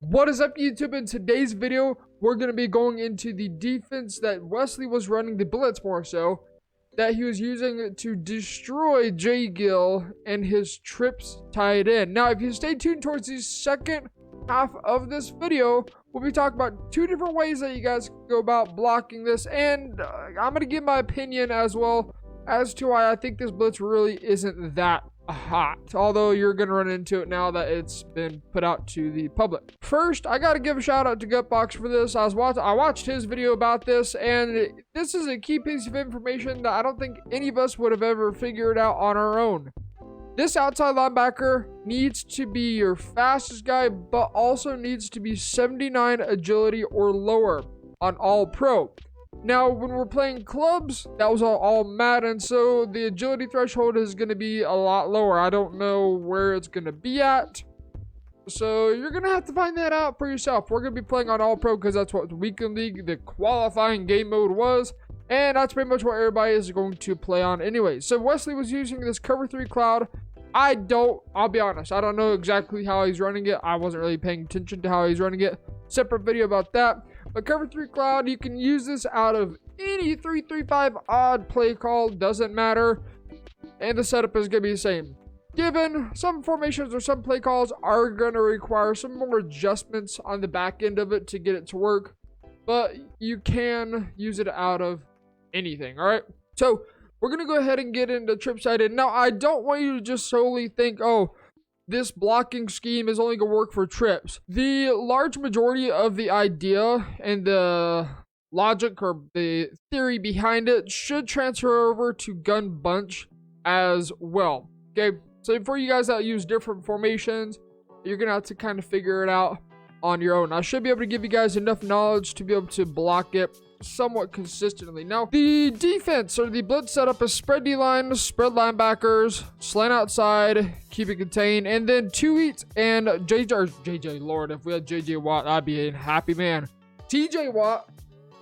What is up, YouTube? In today's video, we're going to be going into the defense that Wesley was running, the Blitz more so, that he was using to destroy J-Gill and his trips tied in. Now, if you stay tuned towards the second half of this video, we'll be talking about two different ways that you guys can go about blocking this, and I'm going to give my opinion as well as to why I think this Blitz really isn't that hot, although you're gonna run into it now that it's been put out to the public. First, I gotta give a shout out to Gutbox for this. I watched his video about this, and this is a key piece of information that I don't think any of us would have ever figured out on our own. This outside linebacker needs to be your fastest guy, but also needs to be 79 agility or lower on all pro. Now, when we're playing clubs, that was all Madden, so the agility threshold is going to be a lot lower. I don't know where it's going to be at, so you're going to have to find that out for yourself. We're going to be playing on All-Pro because that's what the Weekend League, the qualifying game mode was, and that's pretty much what everybody is going to play on anyway. So Wesley was using this Cover 3 Cloud. I'll be honest, I don't know exactly how he's running it. I wasn't really paying attention to how he's running it. Separate video about that. But Cover 3 Cloud, you can use this out of any 3-3-5 odd play call, doesn't matter. And the setup is going to be the same. Given some formations or some play calls are going to require some more adjustments on the back end of it to get it to work. But you can use it out of anything, alright? So, we're going to go ahead and get into trip sighted. Now, I don't want you to just solely think, oh, this blocking scheme is only going to work for trips. The large majority of the idea and the logic or the theory behind it should transfer over to gun bunch as well. Okay, so for you guys that use different formations, you're going to have to kind of figure it out on your own. I should be able to give you guys enough knowledge to be able to block it somewhat consistently. Now, the defense or the Blitz setup is spread D-line, spread linebackers, slant outside, keep it contained, and then 2-8 and JJ, Lord, if we had JJ Watt, I'd be a happy man. TJ Watt,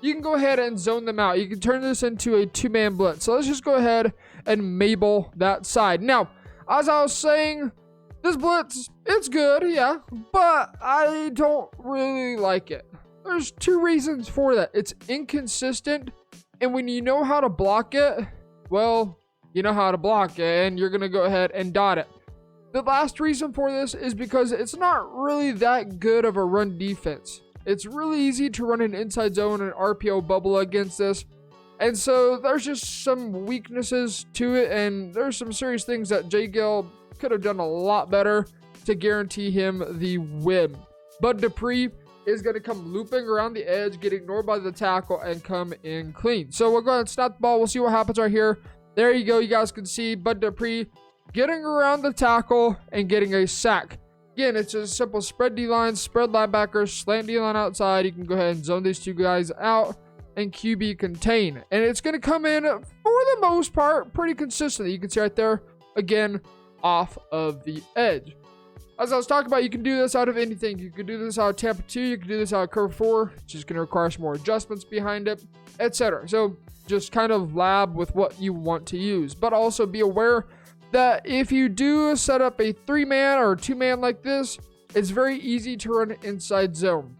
you can go ahead and zone them out. You can turn this into a 2-man Blitz. So let's just go ahead and Mabel that side. Now, as I was saying, this Blitz, it's good, yeah, but I don't really like it. There's two reasons for that. It's inconsistent, and when you know how to block it, well, you know how to block it, and you're going to go ahead and dot it. The last reason for this is because it's not really that good of a run defense. It's really easy to run an inside zone and RPO bubble against this, and so there's just some weaknesses to it, and there's some serious things that J-Gill could have done a lot better to guarantee him the win. Bud Dupree is going to come looping around the edge, get ignored by the tackle, and come in clean. So we'll go ahead and snap the ball. We'll see what happens right here. There you go. You guys can see Bud Dupree getting around the tackle and getting a sack. Again, it's just a simple spread D-line, spread linebackers, slant D-line outside. You can go ahead and zone these two guys out and QB contain. And it's going to come in, for the most part, pretty consistently. You can see right there, again, off of the edge. As I was talking about, you can do this out of anything. You can do this out of Tampa 2. You can do this out of Curve 4. It's just going to require some more adjustments behind it, etc. So just kind of lab with what you want to use. But also be aware that if you do set up a 3-man or 2-man like this, it's very easy to run inside zone.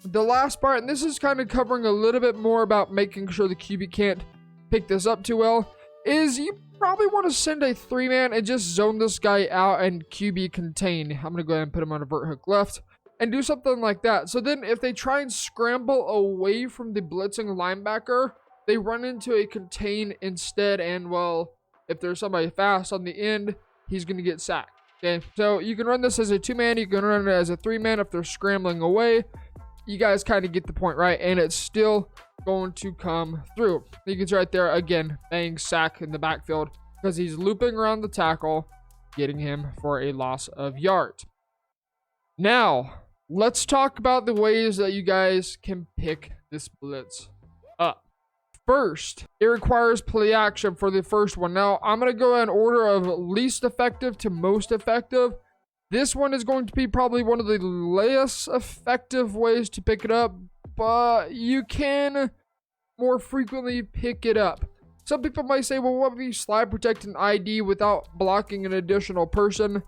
The last part, and this is kind of covering a little bit more about making sure the QB can't pick this up too well, is you probably want to send a 3-man and just zone this guy out and QB contain. I'm going to go ahead and put him on a vert hook left and do something like that. So then if they try and scramble away from the blitzing linebacker, they run into a contain instead. And, well, if there's somebody fast on the end, he's going to get sacked. Okay, so you can run this as a 2-man. You can run it as a 3-man if they're scrambling away. You guys kind of get the point, right? And it's still going to come through. You can see right there, again, bang, sack in the backfield because he's looping around the tackle, getting him for a loss of yards. Now, let's talk about the ways that you guys can pick this Blitz up. First, it requires play action for the first one. Now, I'm going to go in order of least effective to most effective. This one is going to be probably one of the less effective ways to pick it up, but you can more frequently pick it up. Some people might say, well, what if you slide protect an ID without blocking an additional person?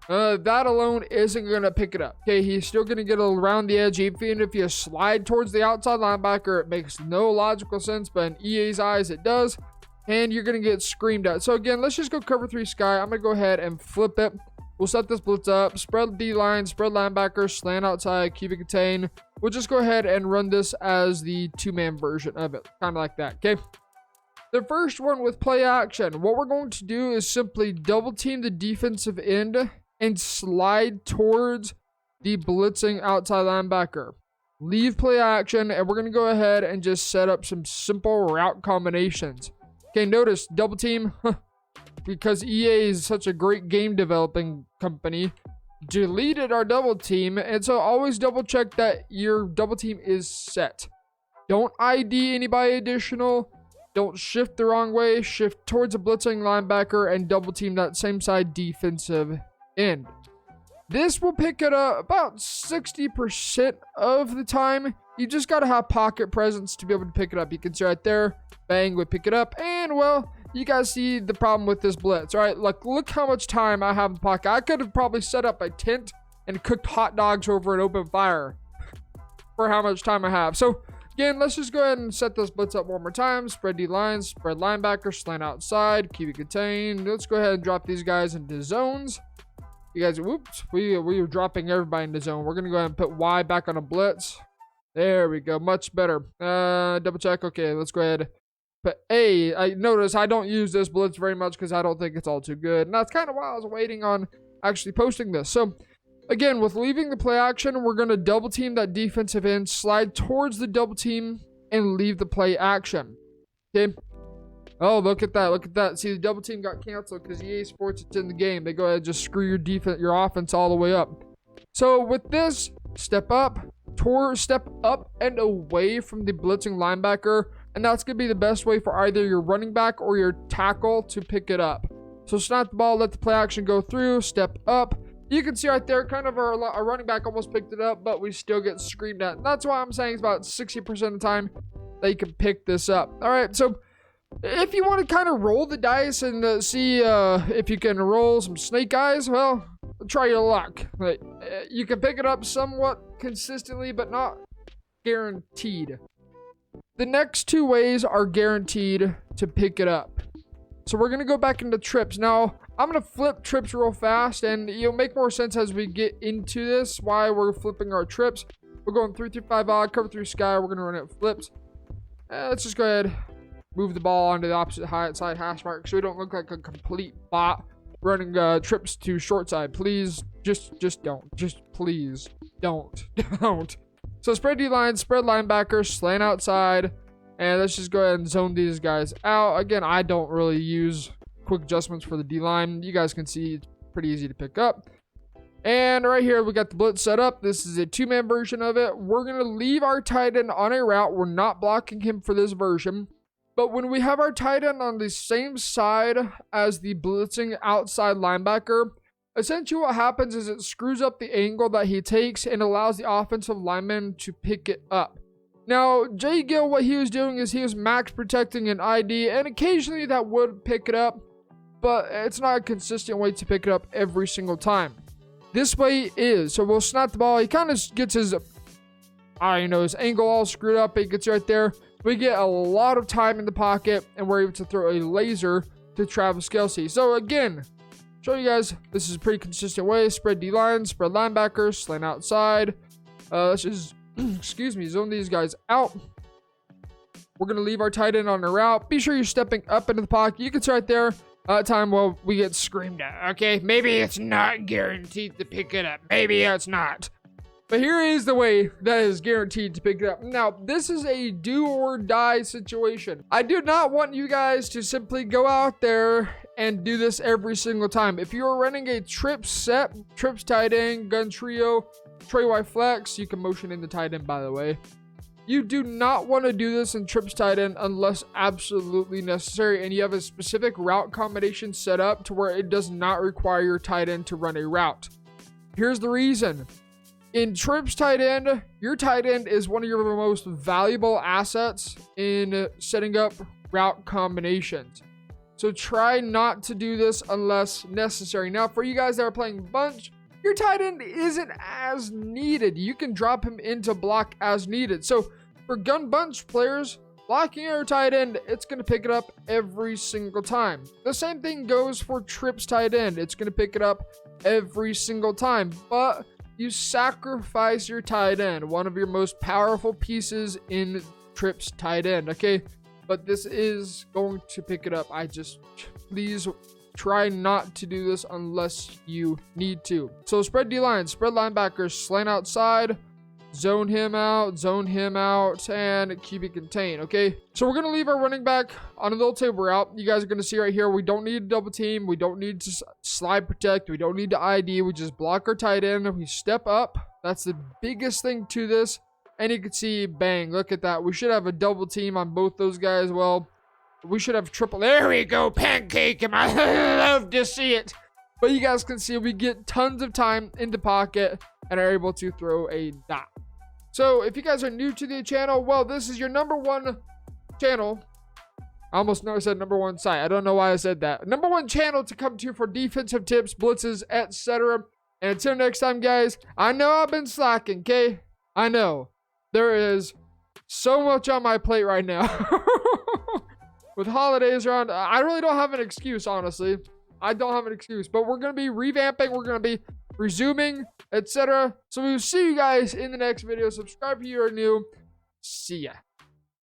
that alone isn't going to pick it up. Okay, he's still going to get around the edge. Even if you slide towards the outside linebacker, it makes no logical sense, but in EA's eyes, it does. And you're going to get screamed at. So again, let's just go cover 3 sky. I'm going to go ahead and flip it. We'll set this blitz up, spread D-line, spread linebacker, slant outside, keep it contained. We'll just go ahead and run this as the 2-man version of it. Kind of like that, okay? The first one with play action, what we're going to do is simply double team the defensive end and slide towards the blitzing outside linebacker. Leave play action, and we're going to go ahead and just set up some simple route combinations. Okay, notice double team, because EA is such a great game developing company, deleted our double team, and so always double check that your double team is set. Don't ID anybody additional. Don't shift the wrong way. Shift towards a blitzing linebacker and double team that same side defensive end. This will pick it up about 60% of the time. You just got to have pocket presence to be able to pick it up. You can see right there, bang, we pick it up, and well, you guys see the problem with this blitz. All right, look how much time I have in the pocket. I could have probably set up a tent and cooked hot dogs over an open fire for how much time I have. So again, let's just go ahead and set this blitz up one more time. Spread D lines, spread linebacker, slant outside, keep it contained. Let's go ahead and drop these guys into zones. You guys, whoops, we were dropping everybody into zone. We're gonna go ahead and put Y back on a blitz. There we go, much better. Double check. Okay, let's go ahead. But I notice I don't use this blitz very much because I don't think it's all too good. And that's kind of why I was waiting on actually posting this. So again, with leaving the play action, we're going to double team that defensive end, slide towards the double team, and leave the play action. Okay. Oh, look at that. Look at that. See, the double team got canceled because EA Sports, it's in the game. They go ahead and just screw your defense, your offense all the way up. So with this, step up and away from the blitzing linebacker. And that's going to be the best way for either your running back or your tackle to pick it up. So snap the ball, let the play action go through, step up. You can see right there, kind of our running back almost picked it up, but we still get screamed at. And that's why I'm saying it's about 60% of the time that you can pick this up. All right, so if you want to kind of roll the dice and see if you can roll some snake eyes, well, try your luck. You can pick it up somewhat consistently, but not guaranteed. The next 2 ways are guaranteed to pick it up. So we're going to go back into trips. Now, I'm going to flip trips real fast, and it'll make more sense as we get into this, why we're flipping our trips. We're going 3 through 5 odd, cover through sky. We're going to run it flips. Let's just go ahead, move the ball onto the opposite side hash mark so we don't look like a complete bot running trips to short side. Please, just don't. Just please don't. Don't. So spread D-line, spread linebacker, slant outside, and let's just go ahead and zone these guys out. Again, I don't really use quick adjustments for the D-line. You guys can see it's pretty easy to pick up. And right here, we got the blitz set up. This is a 2-man version of it. We're going to leave our tight end on a route. We're not blocking him for this version. But when we have our tight end on the same side as the blitzing outside linebacker, essentially what happens is it screws up the angle that he takes and allows the offensive lineman to pick it up. Now, Jay Gill, what he was doing is he was max protecting an ID, and occasionally that would pick it up, but it's not a consistent way to pick it up every single time. This way is. So we'll snap the ball. He kind of gets his angle all screwed up. It gets right there. We get a lot of time in the pocket, and we're able to throw a laser to Travis Kelce. So again, show you guys, this is a pretty consistent way. Spread D-line, spread linebackers, slant outside. Let's just, zone these guys out. We're going to leave our tight end on the route. Be sure you're stepping up into the pocket. You can see right there, time while we get screamed at. Okay, maybe it's not guaranteed to pick it up. Maybe it's not. But here is the way that is guaranteed to pick it up. Now, this is a do or die situation. I do not want you guys to simply go out there and do this every single time. If you're running a trip set, trips tight end, gun trio, Trey Y flex, you can motion in the tight end, by the way. You do not want to do this in trips tight end unless absolutely necessary and you have a specific route combination set up to where it does not require your tight end to run a route. Here's the reason. In trips tight end, your tight end is one of your most valuable assets in setting up route combinations. So try not to do this unless necessary. Now, for you guys that are playing bunch, your tight end isn't as needed. You can drop him into block as needed. So for gun bunch players, blocking your tight end, it's going to pick it up every single time. The same thing goes for Trips tight end. It's going to pick it up every single time. But you sacrifice your tight end, one of your most powerful pieces in Trips tight end, okay? But this is going to pick it up. Please try not to do this unless you need to. So spread D-line, spread linebackers, slant outside, zone him out, and keep it contained, okay? So we're going to leave our running back on a little table route. You guys are going to see right here, we don't need to double team. We don't need to slide protect. We don't need to ID. We just block our tight end. We step up. That's the biggest thing to this. And you can see, bang, look at that. We should have a double team on both those guys. Well, we should have triple. There we go, pancake him. I love to see it. But you guys can see we get tons of time into pocket and are able to throw a dot. So if you guys are new to the channel, well, this is your #1 channel. I almost know I said #1 site. I don't know why I said that. #1 channel to come to for defensive tips, blitzes, etc. And until next time, guys, I know I've been slacking, okay? I know. There is so much on my plate right now. With holidays around, I really don't have an excuse, honestly. I don't have an excuse. But we're going to be revamping. We're going to be resuming, etc. So we will see you guys in the next video. Subscribe if you are new. See ya.